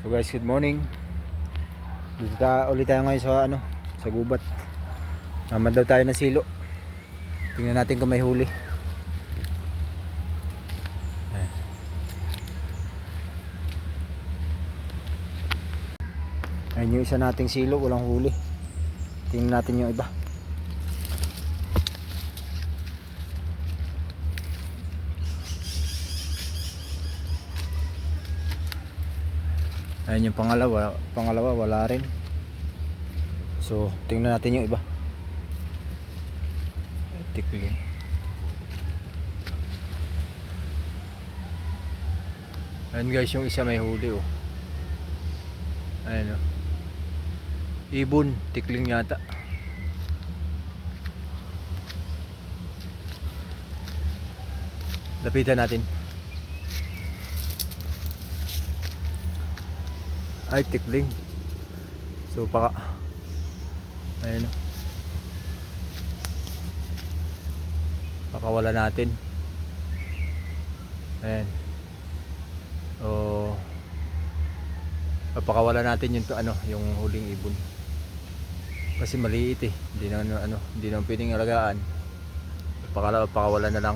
So guys, good morning. Dito ulit tayo ngayon sa sa gubat. Naman daw tayo ng silo. Tingnan natin kung may huli. Ayun yung isa nating silo, walang huli. Tingnan natin yung iba. Ayun yung pangalawa wala rin. So, tingnan natin yung iba. Tikli. Ayun guys, yung isa may huli oh. Ayun oh. Ibon, tikling yata. Lapitan natin. Ay, tikling. So, ayun o. Pakawala natin. Ayan. O, papakawala natin yung yung huling ibon. Kasi maliit eh. Hindi na pwedeng alagaan. Pakawala na lang.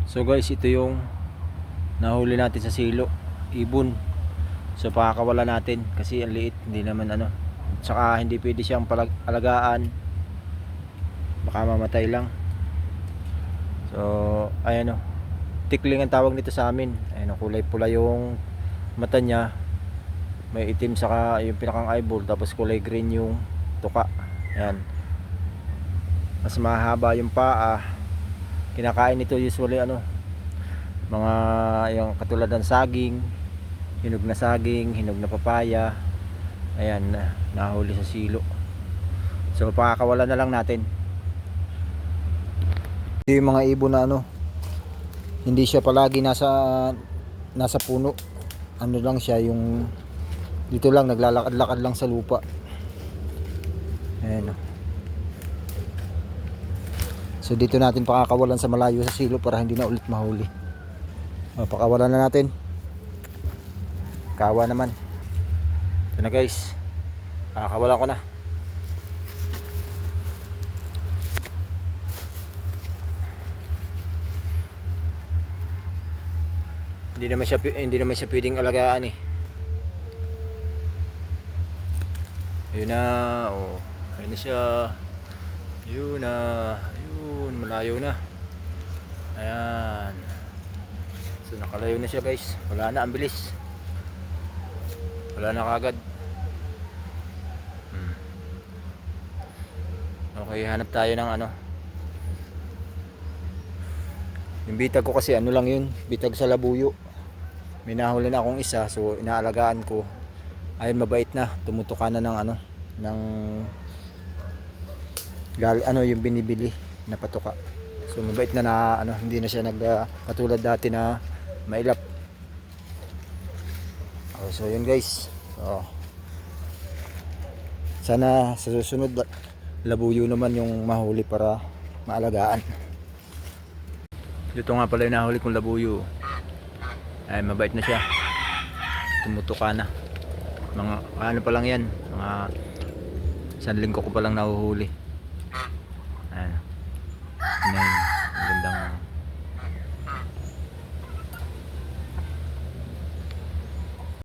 So guys, ito yung nahuli natin sa silo. Ibon. So pakakawala natin kasi ang liit, hindi naman saka hindi pwede siyang alagaan, baka mamatay lang. So ayan o, tikling ang tawag nito sa amin. Ayan o, kulay pula yung mata niya, may itim saka yung pinakang eyeball, tapos kulay green yung tuka. Ayan, mas mahaba yung paa. Kinakain nito usually mga yung katulad ng saging, hinog na saging, hinog na papaya. Ayan, nahuli sa silo. So pakakawala na lang natin. Yung mga ibon na hindi siya palagi nasa puno. Ano lang siya, yung dito lang naglalakad-lakad lang sa lupa. Ayan. So dito natin pakakawalan sa malayo sa silo para hindi na ulit mahuli. Pakawalan na natin. Kawa naman. Ito na guys, pakakawalan ko na. Hindi naman siya pwedeng alagaan eh. Ayun na, oh. Ayun na siya. Ayun na. Ayun, malayo na. Ayan. So nakalayo na siya guys. Wala na, ang bilis. Wala na kagad. Okay, hanap tayo ng yung bitag ko kasi lang yun, bitag sa labuyo. May nahuli na akong isa, so inaalagaan ko. Ayun, mabait na, tumutuka na ng yung binibili na patuka. So mabait na hindi na siya katulad dati na mailap. So yun guys. Sana sa susunod labuyo naman yung mahuli para maalagaan. Dito nga pala yung nahuli kong labuyo. Ay, mabait na siya. Tumutuka na. Mga pa lang yan. Mga 1 linggo ko pa lang nahuhuli.